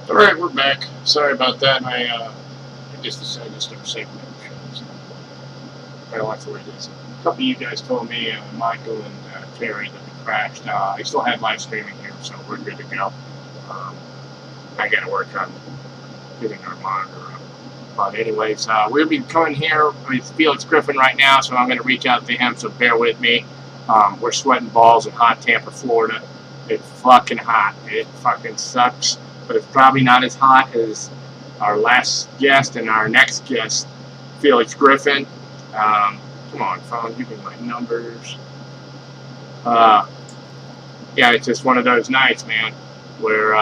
Alright, we're back. Sorry about that. I just decided to start saving shows. I don't like the way it is. A couple of you guys told me, Michael and Terry, that we crashed. I still have live streaming here, so we're good to go. I got to work on getting our monitor up. But anyways, we'll be coming here with Felix Griffin right now, so I'm going to reach out to him, so bear with me. We're sweating balls in hot Tampa, Florida. It's fucking hot. It fucking sucks. But it's probably not as hot as our last guest and our next guest, Felix Griffin. Come on, phone, give me my numbers. Yeah, it's just one of those nights, man, where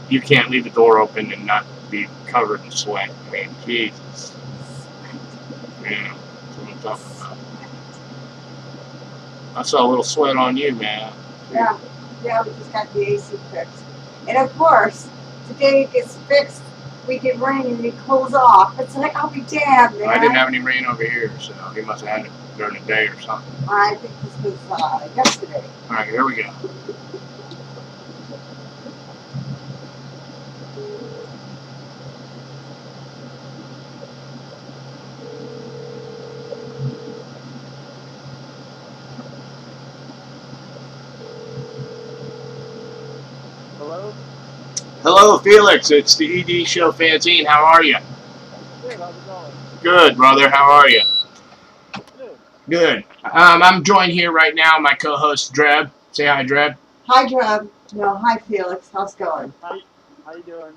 you can't leave the door open and not be covered in sweat. I mean, Jesus. Yeah, that's what I'm talking about. I saw a little sweat on you, man. Yeah, we just got the AC fixed. And of course, today it gets fixed, we get rain and it cools off. It's like, I'll be damned, man. I didn't have any rain over here, so he must have had it during the day or something. I think this was yesterday. Alright, here we go. Hello? Hello, Felix. It's the ED Show Fanzine. How are you? Good, how's it going? Good, brother. How are you? Good. Good. I'm joined here right now. My co-host Dreb. Say hi, Dreb. Hi, Dreb. No, hi, Felix. How's it going? How you doing?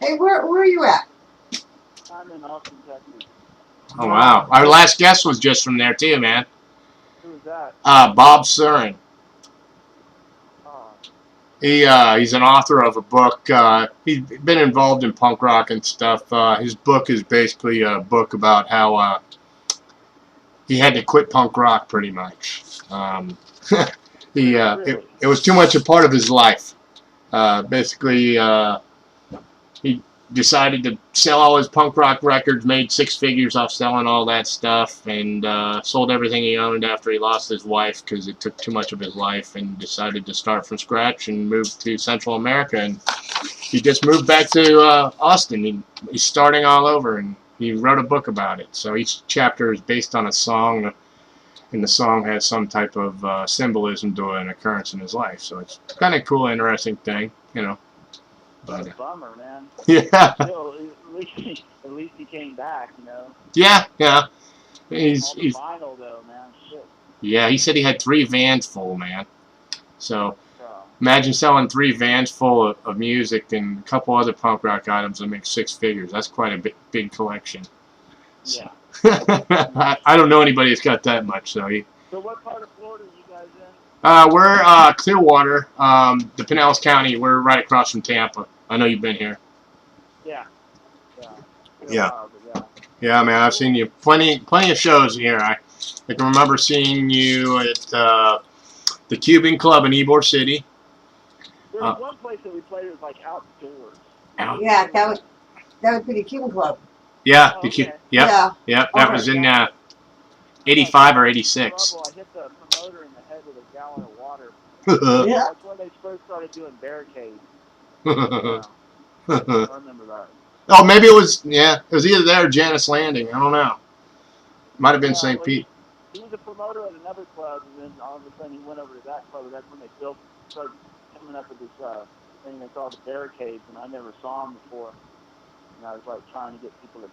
Hey, where are you at? I'm in Austin, Texas. Oh wow. Our last guest was just from there too, man. Who was that? Bob Surin. Oh, He's an author of a book. He's been involved in punk rock and stuff. His book is basically a book about how he had to quit punk rock, pretty much. It was too much a part of his life. Basically, he decided to sell all his punk rock records, made 6 figures off selling all that stuff, and sold everything he owned after he lost his wife because it took too much of his life, and decided to start from scratch and move to Central America. And he just moved back to Austin. He's starting all over, and he wrote a book about it. So each chapter is based on a song, and the song has some type of symbolism to an occurrence in his life. So it's kind of cool, interesting thing, you know. that's a bummer, man. Yeah. Still, at least he came back, you know. Yeah. He's vinyl though, man. Shit. Yeah, he said he had 3 vans full, man. So imagine selling 3 vans full of music and a couple other punk rock items that make 6 figures. That's quite a big collection. Yeah. I don't know anybody that's got that much. So what part of Florida are you guys in? we're Clearwater, the Pinellas County. We're right across from Tampa. I know you've been here. Yeah. Yeah. While, yeah. Yeah, man, I've seen you plenty of shows here. I can remember seeing you at the Cuban Club in Ybor City. There was one place that we played that was like outdoors. Yeah, that would be the Cuban Club. Yeah, Oh, the okay. Yep, that was in 85 or 86. I hit the promoter in the head with a gallon of water. Yeah. That's when they first started doing barricades. I remember that. Oh, maybe it was either there or Janice Landing. I don't know. Might have been St. Pete. He was a promoter at another club, and then all of a sudden he went over to that club, and that's when they started coming up with this thing they called the barricades, and I never saw them before. And I was like trying to get people to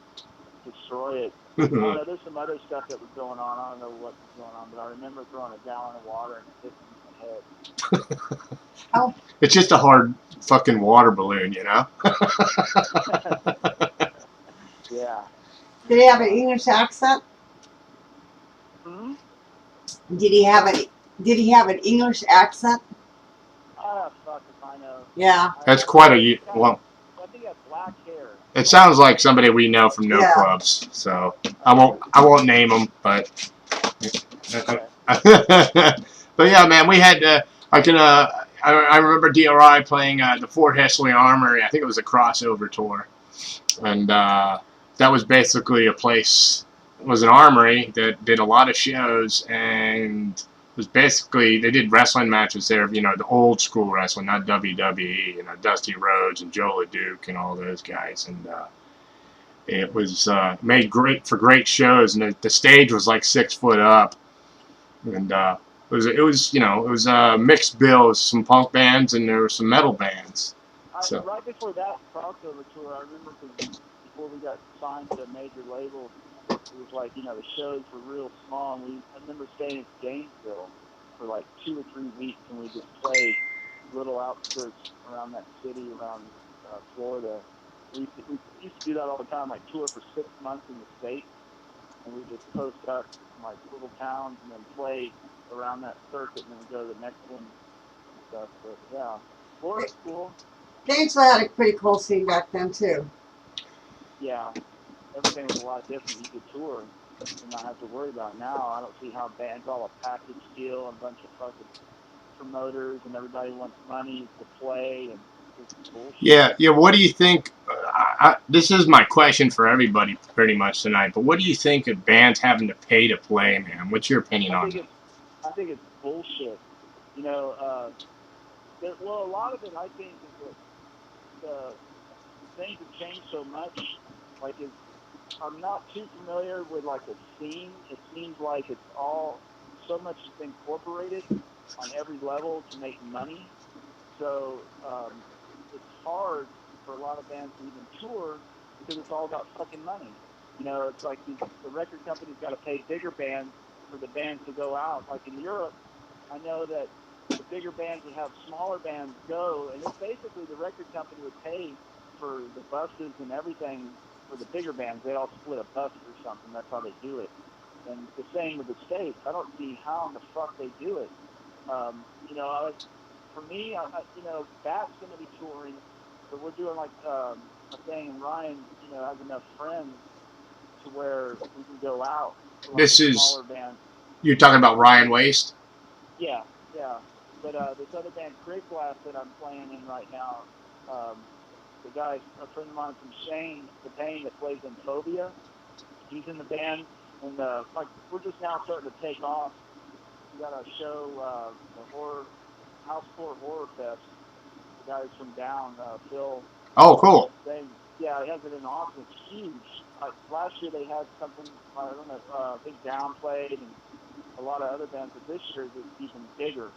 destroy it. I don't know, there's some other stuff that was going on. I don't know what was going on, but I remember throwing a gallon of water and it hit me in the head. Oh. It's just a hard fucking water balloon, you know? Yeah. Did he have an English accent? Hmm? Did he have an English accent? Ah, fuck if I know. Yeah. That's quite a well. I think he had black hair. It sounds like somebody we know from No Yeah. Clubs, so I won't name them, but but yeah, man, we had I remember D.R.I playing the Fort Hesley Armory. I think it was a crossover tour, and that was basically a place. It was an armory that did a lot of shows, and was basically, they did wrestling matches there, you know, the old school wrestling, not WWE, you know, Dusty Rhodes and Joe LeDuc and all those guys. And it was made great for great shows, and the stage was like 6 foot up. And it was you know, it was a mixed bill of some punk bands and there were some metal bands. So Right before that crossover tour, I remember before we got signed to a major label, it was like, you know, the shows were real small. And I remember staying in Gainesville for like 2 or 3 weeks, and we just played little outskirts around that city, around Florida. We used to do that all the time, like tour for 6 months in the States, and we just post up in like little towns and then play around that circuit, and then we go to the next one and stuff. But yeah, Florida's cool. Gainesville had a pretty cool scene back then too. Yeah, everything was a lot different. You could tour and not have to worry about it. Now I don't see how bands all a package deal, a bunch of fucking promoters, and everybody wants money to play, and it's bullshit. yeah. What do you think? This is my question for everybody pretty much tonight. But what do you think of bands having to pay to play, man? What's your opinion on that? I think it's bullshit. You know, well, a lot of it I think is that things have changed so much. Like, I'm not too familiar with like a scene. It seems like it's all so much incorporated on every level to make money. So it's hard for a lot of bands to even tour because it's all about fucking money. You know, it's like the record company's got to pay bigger bands for the bands to go out. Like in Europe, I know that the bigger bands would have smaller bands go, and it's basically the record company would pay for the buses and everything for the bigger bands. They all split a bus or something. That's how they do it. And the same with the States. I don't see how in the fuck they do it. You know, for me, you know, Bat's going to be touring, but we're doing like a thing, and Ryan, you know, has enough friends to where we can go out. To, like, This is smaller band. You're talking about Ryan Waste? Yeah. But this other band, Krigblast, that I'm playing in right now, the guy, a friend of mine from Shane, the Pain, that plays in Phobia, he's in the band, and like we're just now starting to take off. We got a show, the House Floor Horror Fest. The guys from Down, Phil. Oh, cool. Yeah, he has it in Austin. It's huge. Last year they had something, I don't know, Big Down played and a lot of other bands, but this year it's even bigger,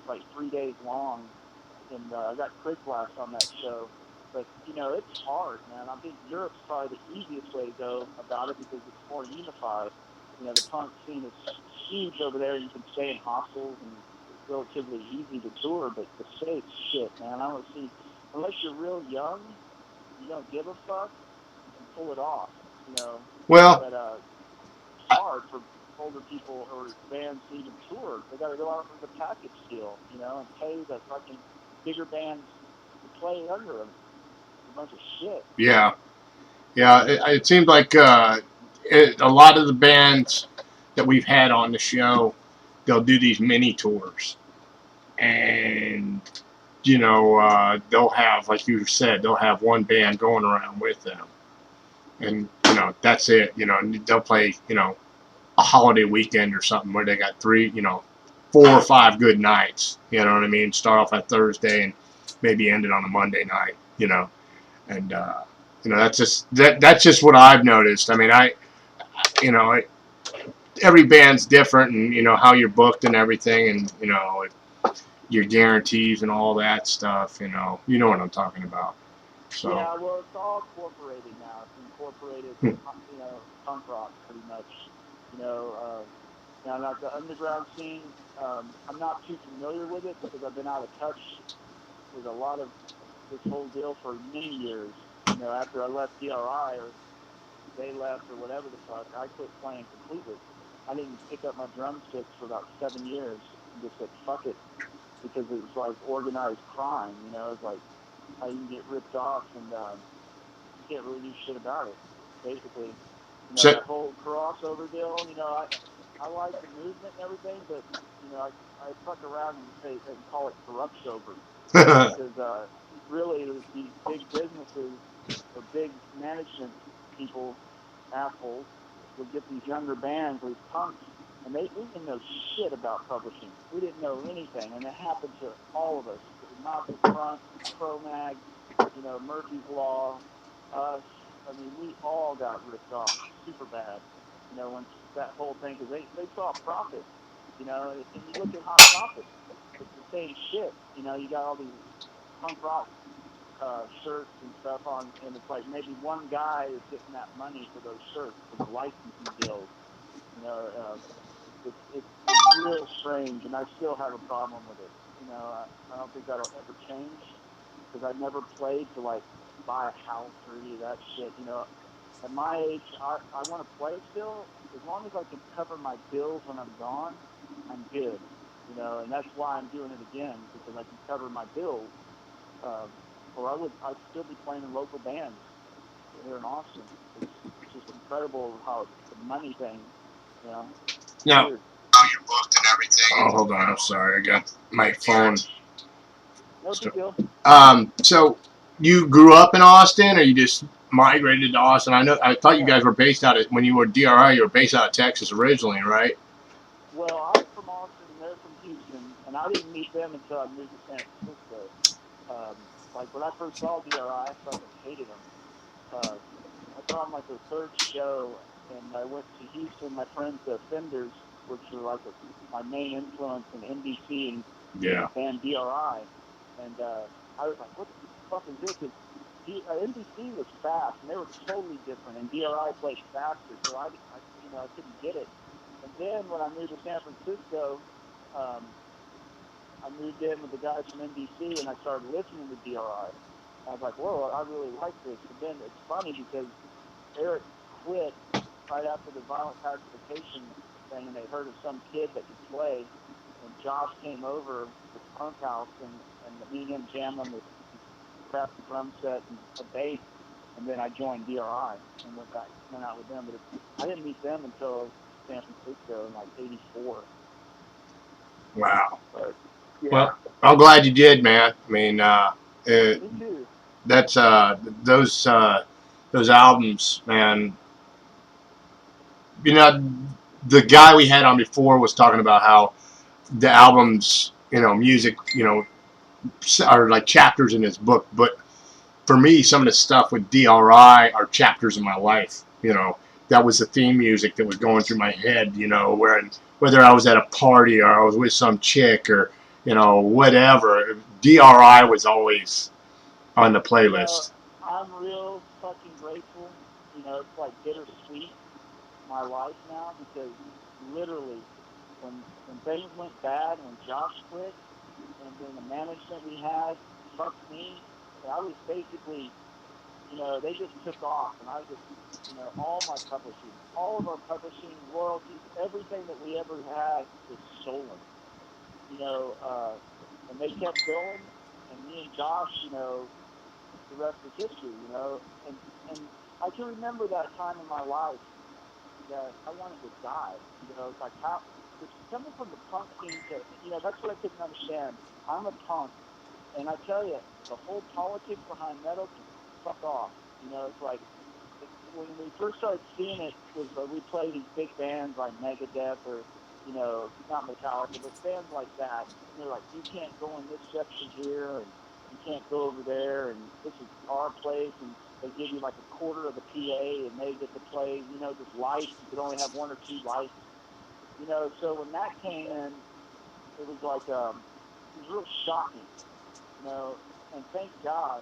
like 3 days long. And I got Krigblast on that show. But, you know, it's hard, man. I think Europe's probably the easiest way to go about it because it's more unified. You know, the punk scene is huge over there. You can stay in hostels and it's relatively easy to tour, but the States, shit, man. I don't see, unless you're real young, you don't give a fuck, you can pull it off, you know. Well, but it's hard for older people or bands to even tour. They got to go out with a package deal, you know, and pay the fucking bigger bands to play under them. It's a bunch of shit. yeah. It seems like a lot of the bands that we've had on the show, they'll do these mini tours, and you know, they'll have, like you said, they'll have one band going around with them, and you know that's it. You know, they'll play, you know, a holiday weekend or something where they got 4 or 5 good nights. You know what I mean? Start off on Thursday and maybe end it on a Monday night. You know, and you know that's just what I've noticed. I mean, you know, every band's different, and you know how you're booked and everything, and you know your guarantees and all that stuff. You know what I'm talking about. So yeah, well, it's all incorporated now. It's incorporated, you know, punk rock pretty much. You know, now like the underground scene, I'm not too familiar with it because I've been out of touch with a lot of this whole deal for many years. You know, after I left D.R.I. or they left or whatever the fuck, I quit playing completely. I didn't pick up my drumsticks for about 7 years and just said fuck it because it was like organized crime. You know, it's like how you can get ripped off and you can't really do shit about it. Basically, you know, that whole crossover deal. You know, I like the movement and everything, but you know, I fuck around and say and call it corrupt over because really these big businesses or big management people, assholes, would get these younger bands, these punks, And we didn't know shit about publishing. We didn't know anything, and it happened to all of us. Not the Front, Pro-Mag, Murphy's Law, us. I mean, we all got ripped off super bad. Once that whole thing, because they saw profit. And you look at Hot Topic, it's the same shit. You got all these punk rock shirts and stuff on, and it's like maybe one guy is getting that money for those shirts for the licensing deals. It's real strange, and I still have a problem with it. I don't think that'll ever change because I never played to like buy a house or any of that shit. At my age, I want to play still as long as I can cover my bills when I'm gone. I'm good. And that's why I'm doing it again, because I can cover my bills. Or I'd still be playing in local bands here in Austin. It's just incredible how the money thing, Now, weird. you're booked and everything. Oh, hold on. I'm sorry. I got my phone. No big deal. So you grew up in Austin, or you just migrated to Austin? I thought you guys were based out of, when you were D.R.I, you were based out of Texas originally, right? Well, I'm from Austin, and they're from Houston, and I didn't meet them until I moved to San Francisco. Like when I first saw D.R.I, I fucking hated them. I saw them like their third show, and I went to Houston. My friends, the Fenders, which are like my main influence in NBC and band D.R.I. And I was like, what the fuck is this? NBC was fast, and they were totally different, and D.R.I played faster, so I couldn't get it. And then when I moved to San Francisco, I moved in with the guys from NBC, and I started listening to D.R.I. I was like, whoa, I really like this. And then it's funny because Eric quit right after the violent pacification thing, and they heard of some kid that could play. And Josh came over to the punk house, and me and him jammed on this crap drum set and a bass. And then I joined D.R.I and went out with them. But I didn't meet them until San Francisco in like '84. Wow. But, yeah. Well, I'm glad you did, man. I mean, Me too. that's those albums, man. The guy we had on before was talking about how the albums, music, are like chapters in his book. But for me, some of the stuff with D.R.I are chapters in my life. That was the theme music that was going through my head. Whether I was at a party or I was with some chick or whatever, D.R.I was always on the playlist. I'm real fucking grateful. It's like bittersweet, my life now, because literally when things went bad, when Josh quit, and then the management we had fucked me, I was basically, they just took off, and I just, all my publishing, all of our publishing, royalties, everything that we ever had was stolen. And they kept going, and me and Josh, the rest is history, and I can remember that time in my life that I wanted to die. It's like how, it's coming from the punk scene to, that's what I couldn't understand. I'm a punk, and I tell you, the whole politics behind metal can fuck off. It's like, when we first started seeing it, was we play these big bands like Megadeth or, not Metallica, but bands like that. And they're like, you can't go in this section here, and you can't go over there, and this is our place, and they give you like a quarter of the PA, and they get to play, just lights. You could only have one or two lights. So when that came in, it was like, it was real shocking, and thank God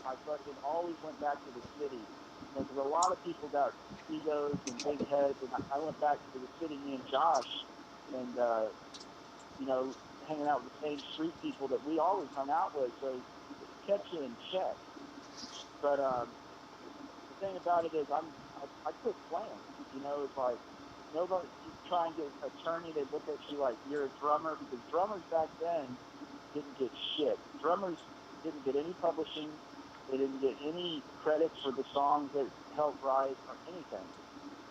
I fucking always went back to the city, because a lot of people got egos and big heads, and I went back to the city, me and Josh, and, hanging out with the same street people that we always hung out with, so it kept you in check. But the thing about it is I quit playing. It's like nobody, you try and get an attorney, they look at you like you're a drummer, because drummers back then didn't get shit. Drummers didn't get any publishing. They didn't get any credit for the songs that helped write or anything.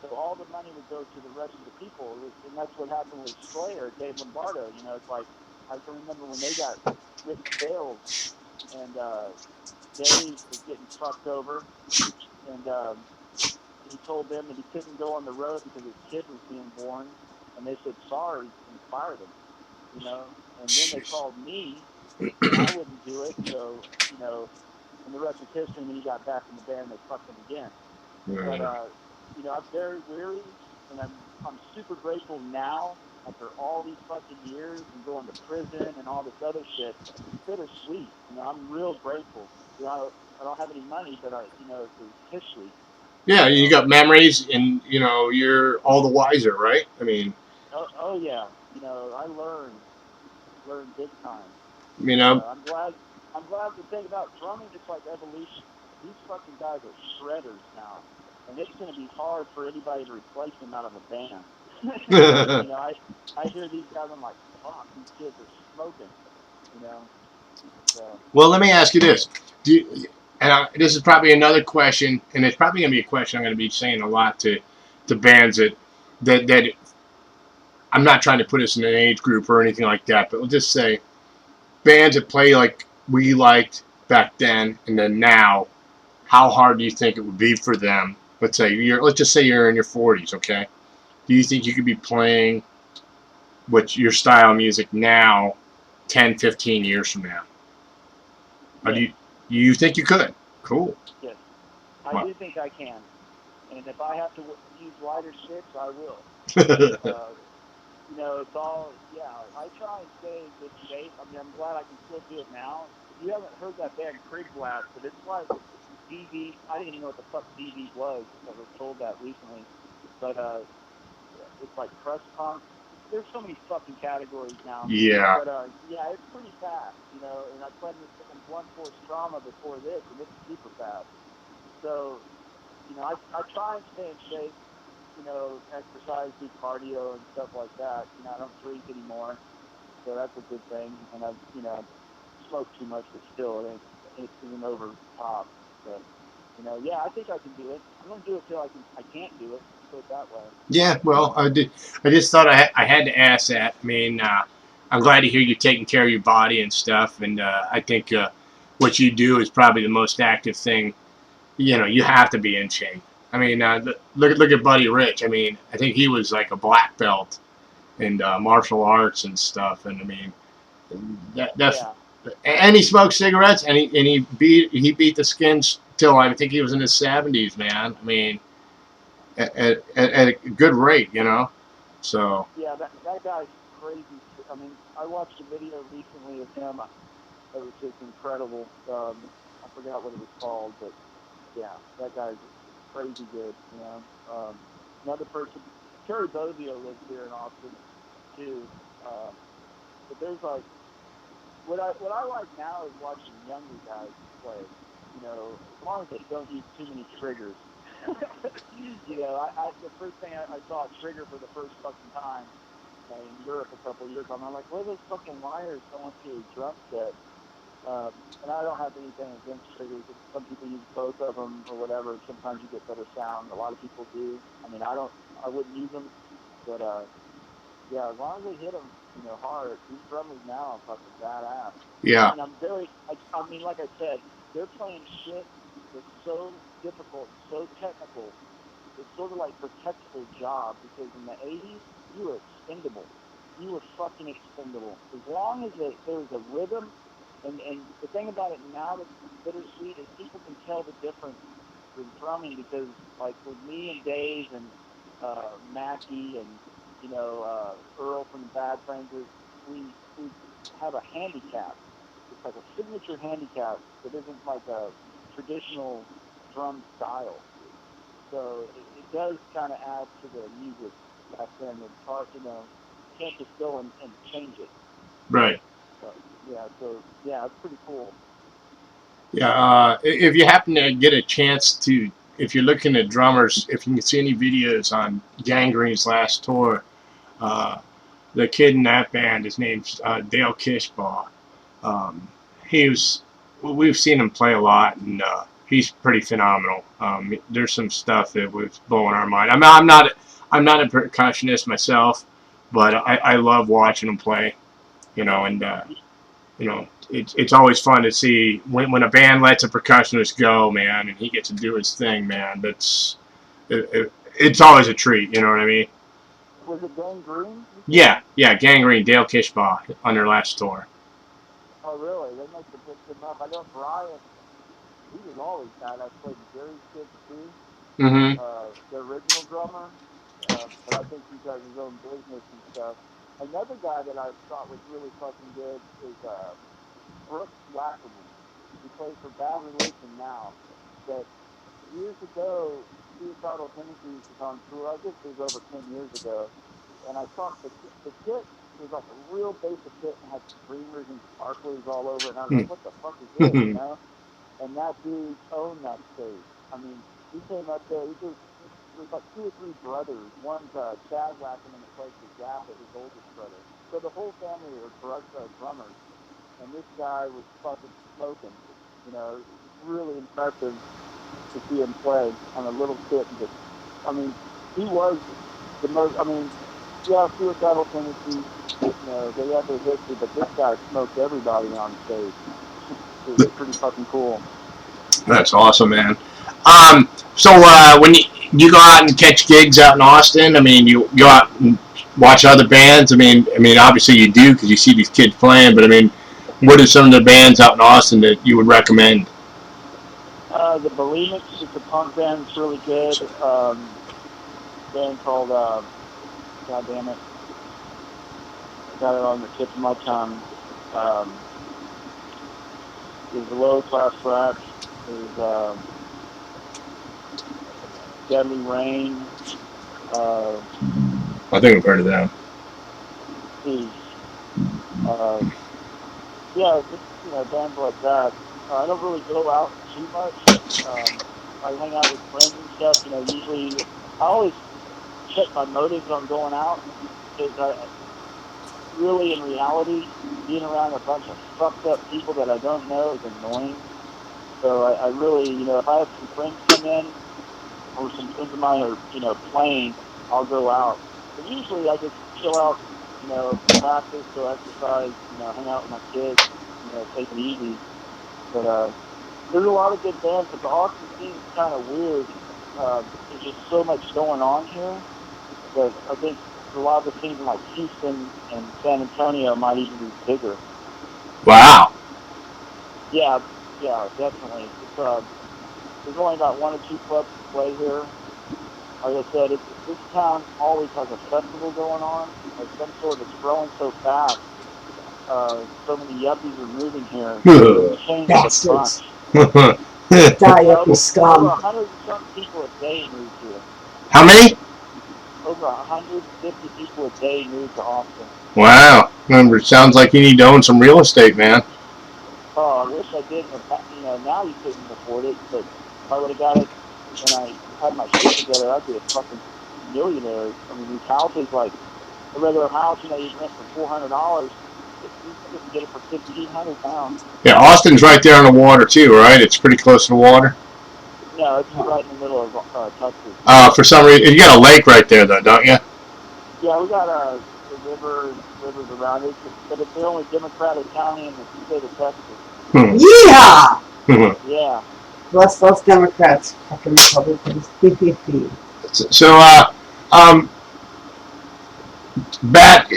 So all the money would go to the rest of the people, and that's what happened with Slayer, Dave Lombardo. It's like, I can remember when they got Rick Sales, and Dave was getting fucked over, and he told them that he couldn't go on the road because his kid was being born, and they said sorry and fired him. You know, and then they Jeez. called me, and I wouldn't do it. So, you know, and the rest is history. And then he got back in the band, and they fucked him again. But you know, I'm very weary, and I'm super grateful now after all these fucking years and going to prison and all this other shit. It's bittersweet. You know, I'm real grateful. You know, I don't have any money, but you know, it's history. Yeah, You you know. got memories, and you know you're all the wiser, right? I mean, Oh yeah. You know, I learned big time. you And know, I'm glad the thing about drumming, it's like evolution. These fucking guys are shredders now. And it's going to be hard for anybody to replace them out of a band. You know, I hear these guys, I'm like, fuck, these kids are smoking, you know. So, well, let me ask you this: Do you, and this is probably another question, and it's probably going to be a question I'm going to be saying a lot to bands that I'm not trying to put us in an age group or anything like that, but we'll just say bands that play like we liked back then and then now. How hard do you think it would be for them? Let's just say you're in your 40s, okay? Do you think you could be playing what your style of music now 10, 15 years from now? Or yes, you think you could? Cool. yes. I Wow. do think I can. And if I have to use lighter sticks, I will. You know, it's all, yeah, I try and stay in good shape. I mean, I'm glad I can still do it now. If you haven't heard that band Krigblast, but it's like DV, I didn't even know what the fuck DV was. I was told that recently. But it's like crust punk. There's so many fucking categories now. Yeah. But yeah, it's pretty fast, you know, and I played in Blunt Force Trauma before this, and it's super fast. So, you know, I try and stay in shape, you know, exercise, do cardio and stuff like that. You know, I don't drink anymore, so that's a good thing. And I've, you know, smoked too much, but still, it isn't over top. But, you know, yeah, I think I can do it. I'm gonna do it till I can't do it. Put it that way. Yeah, well, I just thought I had to ask that. I mean, I'm glad to hear you're taking care of your body and stuff, and I think what you do is probably the most active thing. You know, you have to be in shape. I mean, look at Buddy Rich. I mean, I think he was like a black belt in martial arts and stuff, and I mean, that's Yeah, and he smoked cigarettes, and he beat the skins till I think he was in his 70s, man. I mean, at a good rate, you know. So yeah, that guy's crazy. I mean, I watched a video recently of him. It was just incredible. I forgot what it was called, but yeah, that guy's crazy good. You know, another person, Terry Bozzio lives here in Austin too. But there's like what I like now is watching younger guys play. You know, as long as they don't use too many triggers. You know, the first thing I saw a trigger for the first fucking time in Europe a couple of years ago. I'm like, where are those fucking wires going to a drum set? And I don't have anything against triggers. Some people use both of them or whatever. Sometimes you get better sound. A lot of people do. I mean, I wouldn't use them, but yeah, as long as they hit them, you know, hard. These drummers now are fucking badass. yeah, And I mean, like I said, they're playing shit that's so difficult, so technical. It's sort of like protectable job because in the 80s, you were expendable. You were fucking expendable. As long as there was a rhythm, and the thing about it now that's bittersweet is people can tell the difference with drumming because, like, with me and Dave and Mackie and, you know, Earl from the Bad Friends, we have a handicap. It's like a signature handicap that isn't like a traditional drum style. So it does kind of add to the music back then. It's hard, you know, you can't just go and change it. right. So yeah, it's pretty cool. Yeah, if you happen to get a chance to, if you're looking at drummers, if you can see any videos on Gangrene's last tour, uh, the kid in that band, his name's Dale Kishbaugh. Um, he was, we've seen him play a lot, and he's pretty phenomenal. There's some stuff that was blowing our mind. I'm not a percussionist myself, but I love watching him play. You know, and you know, it's always fun to see when a band lets a percussionist go, man, and he gets to do his thing, man. It's always a treat. You know what I mean? Was it Gangrene? Yeah, Gangrene, Dale Kishbaugh on their last tour. Oh, really? They must have picked him up. I know Brian, he was always bad. I played Jerry's kids too, Mm-hmm. the original drummer. But I think he does his own business and stuff. Another guy that I thought was really fucking good is Brooks Wackerman. He plays for Bad Religion now. But years ago, Suicidal Tendencies was on tour. I guess it was over 10 years ago. And I thought the kit was like a real basic kit and had streamers and sparklers all over it. And I was like, what the fuck is this, you know? And that dude owned that stage. I mean, he came up there. There's like 2 or 3 brothers. One's Chad Wackerman that plays with Zappa, his oldest brother. So the whole family are drummers. And this guy was fucking smoking. You know, really impressive to see him play on a little kit. But, I mean, he was the most, I mean, yeah, Suicidal Tendencies, you know, they have their history, but this guy smoked everybody on stage. It was pretty fucking cool. That's awesome, man. So when you go out and catch gigs out in Austin, I mean, you go out and watch other bands. I mean, obviously you do because you see these kids playing. But I mean, what are some of the bands out in Austin that you would recommend? The Bulimics is a punk band that's really good. Band called God damn it, I got it on the tip of my tongue. There's the Low Class Rats. There's Deadly Rain. I think I've heard of them. Yeah, just, you know, bands like that. I don't really go out too much. I hang out with friends and stuff. You know, usually I always check my motives on going out because really, in reality, being around a bunch of fucked up people that I don't know is annoying. So I really, you know, if I have some friends come in or some friends of mine are, you know, playing, I'll go out. But usually I just chill out, you know, practice, go exercise, you know, hang out with my kids, you know, take it easy. But there's a lot of good bands, but the Austin scene is kind of weird. There's just so much going on here that I think a lot of the scenes in like Houston and San Antonio might even be bigger. Wow. Yeah, definitely. It's, there's only about 1 or 2 clubs to play here. Like I said, this town always has a festival going on, like some sort of growing so fast. So many yuppies are moving here. Bastards. Over Die yuppie scum. 100 and some people a day move here. How many? Over 150 people a day move to Austin. Wow. Remember, it sounds like you need to own some real estate, man. Oh, I wish I did. You know, now you couldn't afford it, but if I would have got it when I had my shit together, I'd be a fucking millionaire. I mean, these houses, like a regular house, you know, you rent for $400. You can get it for £1,500. Yeah, Austin's right there on the water too, right? It's pretty close to the water. No, it's right in the middle of Texas. For some reason, you got a lake right there, though, don't you? Yeah, we got the rivers around it, but it's the only Democratic county in the state of Texas. Yeehaw! Yeah. Bless those Democrats, fucking Republicans. So, Bat,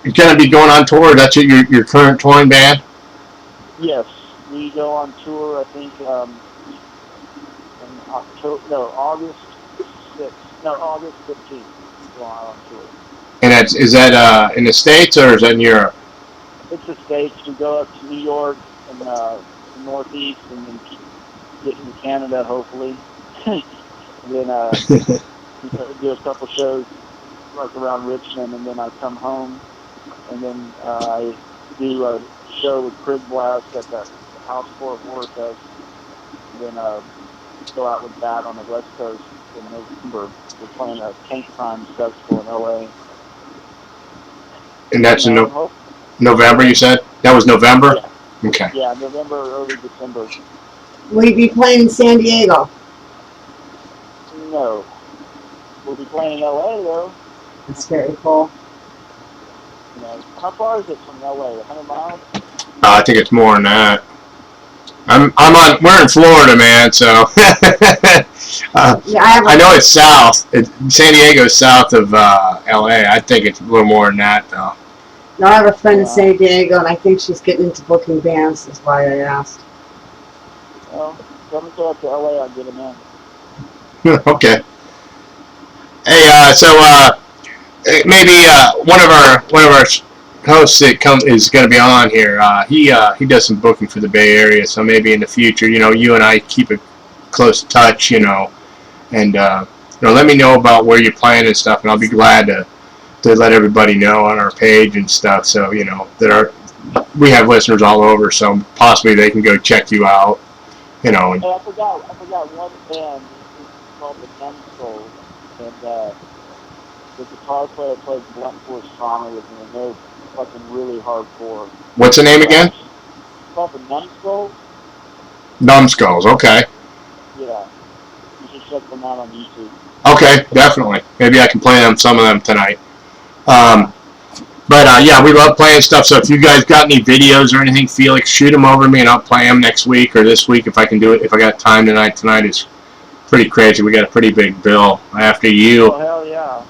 you're going to be going on tour. That's your current touring band? Yes, we go on tour. I think August 6th. No, August 15th. We go on tour. And is that in the States or is that in Europe? It's the States. We go up to New York and the Northeast, and then get into Canada, hopefully. And then do a couple shows like around Richmond, and then I come home, and then I do a show with Krigblast at the House Fort Worth Fest, and then go out with that on the West Coast in November. We're playing a Tank Crimes Festival in LA. And that's in November, you said? That was November? Yeah. Okay. Yeah, November, early December. Will you be playing in San Diego? No. We'll be playing in LA, though. That's very cool. You know, how far is it from LA? 100 miles? I think it's more than that. We're in Florida, man, so Yeah, I know it's south. San Diego's south of L.A. I think it's a little more than that, though. I have a friend in San Diego, and I think she's getting into booking bands. That's why I asked. Well, let me go up to LA. I'll get him in. Okay. Hey, maybe one of our hosts that is going to be on here. He does some booking for the Bay Area, so maybe in the future, you and I keep a close touch, and let me know about where you're playing and stuff, and I'll be glad to let everybody know on our page and stuff. So that we have listeners all over, so possibly they can go check you out. And Hey, I forgot one band. It's called the Numbskulls, and the guitar player plays blunt force trauma with me, and they're fucking really hardcore. What's the name again? It's called the Numbskulls. Numbskulls. Okay. Yeah, you should check them out on YouTube. Okay, definitely. Maybe I can play some of them tonight. But yeah, we love playing stuff. So if you guys got any videos or anything, Felix, shoot them over to me, and I'll play them next week or this week if I can do it. If I got time tonight. Tonight is pretty crazy. We got a pretty big bill after you. Oh hell yeah!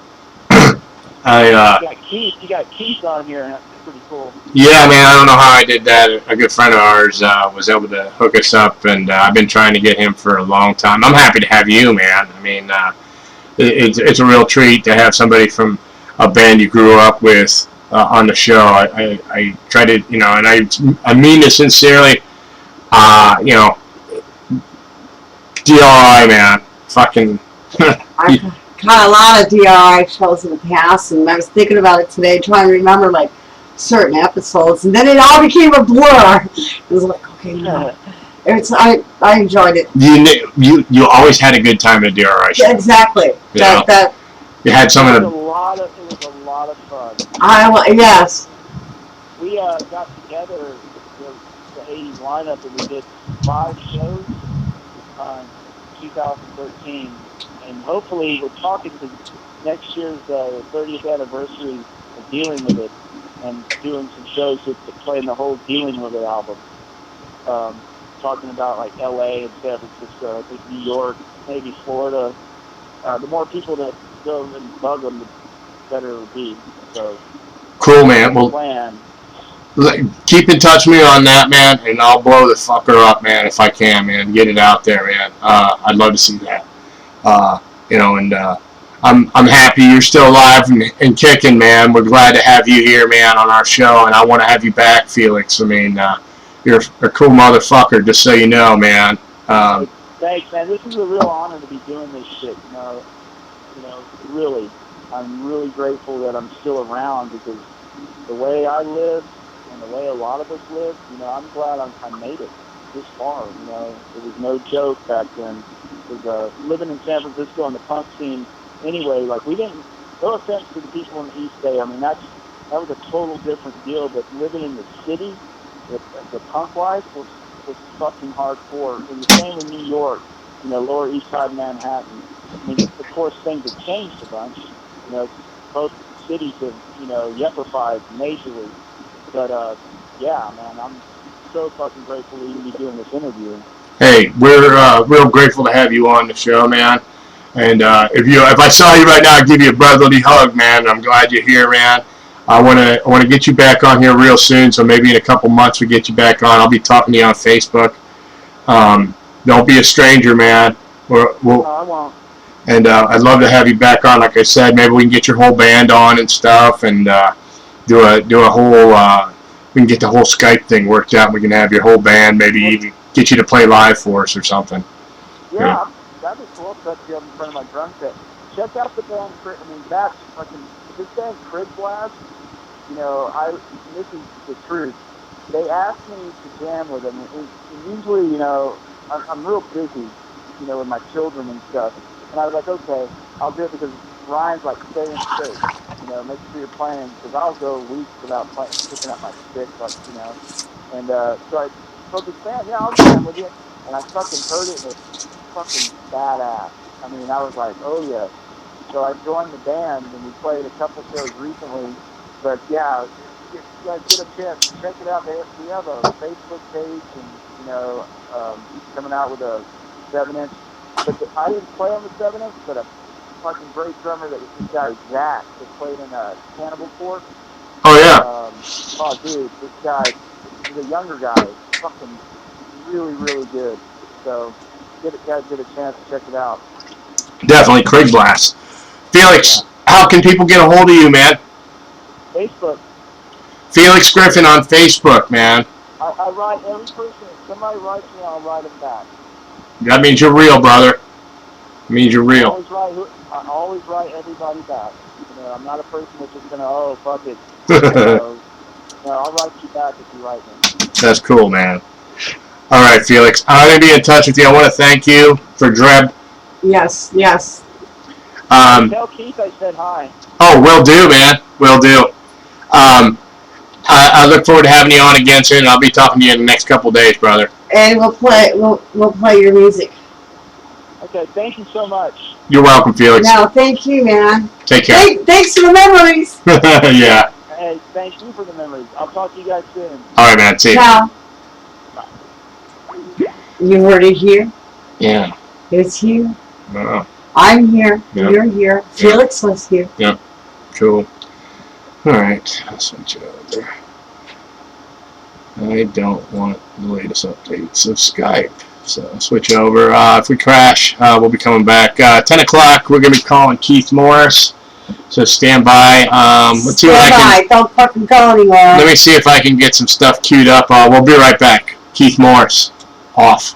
You got Keith on here, and that's pretty cool. Yeah, man. I don't know how I did that. A good friend of ours was able to hook us up, and I've been trying to get him for a long time. I'm happy to have you, man. I mean, it's a real treat to have somebody from a band you grew up with on the show. I try to, and I mean this sincerely. D.R.I, man, fucking. I've got a lot of D.R.I shows in the past, and I was thinking about it today, trying to remember like certain episodes, and then it all became a blur. It was like, okay, no. I enjoyed it. You always had a good time at D.R.I show. Yeah, exactly. Yeah. That you had some of the. It was a lot of fun. Yes. We got together the 80s lineup, and we did 5 shows in 2013, and hopefully we're talking to next year's 30th anniversary of Dealing With It, and doing some shows that playing the whole Dealing With It album. Talking about like LA and San Francisco, I think New York, maybe Florida. The more people that go and bug them, the better it will be. So cool, man. Well, keep in touch with me on that, man, and I'll blow the fucker up, man, if I can, man. Get it out there, man. I'd love to see that. And I'm happy you're still alive and kicking, man. We're glad to have you here, man, on our show, and I want to have you back, Felix. I mean, you're a cool motherfucker, just so you know, man. Thanks, man. This is a real honor to be doing this shit. Really, I'm really grateful that I'm still around, because the way I live and the way a lot of us live, I'm glad I made it this far. It was no joke back then. It was living in San Francisco on the punk scene. Anyway, like we didn't. No offense to the people in the East Bay. I mean, that was a total different deal. But living in the city, the punk life was fucking hardcore. And the same in New York. Lower East Side Manhattan. I mean, of course, things have changed a bunch. Both cities have, yuppified majorly. But yeah, man, I'm so fucking grateful to even be doing this interview. Hey, we're real grateful to have you on the show, man. And if I saw you right now, I'd give you a brotherly hug, man. I'm glad you're here, man. I want to get you back on here real soon. So maybe in a couple months we get you back on. I'll be talking to you on Facebook. Don't be a stranger, man. No, I won't. And I'd love to have you back on. Like I said, maybe we can get your whole band on and stuff, and do a whole. We can get the whole Skype thing worked out. We can have your whole band, maybe even get you to play live for us or something. Yeah, that'd be cool. Set you up in front of my drum set. Check out the band. That's fucking this band Krigblast. This is the truth. They asked me to jam with them. And usually, I'm real busy, with my children and stuff. And I was like, okay, I'll do it, because Ryan's like, stay in shape. Make sure you're playing, because I'll go weeks without picking up my stick, And so I told this band, yeah, I'll jam with you. And I fucking heard it, and it's fucking badass. I mean, I was like, oh yeah. So I joined the band, and we played a couple shows recently. But yeah, if you guys get a chance, check it out. We have a Facebook page, and coming out with a 7-inch but I didn't play on the 7-inch, but a fucking great drummer that was this guy Zach that played in Cannibal Corpse. Oh yeah. Oh dude, this guy, he's a younger guy, fucking really, really good. So, guys get a chance to check it out. Definitely, Krigblast. Felix, how can people get a hold of you, man? Facebook. Felix Griffin on Facebook, man. I write every person. If somebody writes me, I'll write them back. That means you're real, brother. It means you're real. I always write everybody back. You know, I'm not a person that's just gonna, oh, fuck it. I'll write you back if you write me. That's cool, man. All right, Felix. I'm going to be in touch with you. I want to thank you for Dreb. Yes, yes. Tell Keith I said hi. Oh, will do, man. Will do. I look forward to having you on again soon, and I'll be talking to you in the next couple of days, brother. And we'll play your music. Okay, thank you so much. You're welcome, Felix. No, thank you, man. Take care. Thanks for the memories. Yeah. Hey, thank you for the memories. I'll talk to you guys soon. All right, man. See you. Ciao. You heard it here. Yeah. It's here. I'm here. Yep. You're here. Felix was here. Yep. Cool. All right. I'll switch over. I don't want the latest updates of Skype. So I'll switch over. If we crash, we'll be coming back. 10 o'clock, we're going to be calling Keith Morris. So stand by. Let's see what I can. Don't fucking go anywhere. Let me see if I can get some stuff queued up. We'll be right back. Keith Morris, off.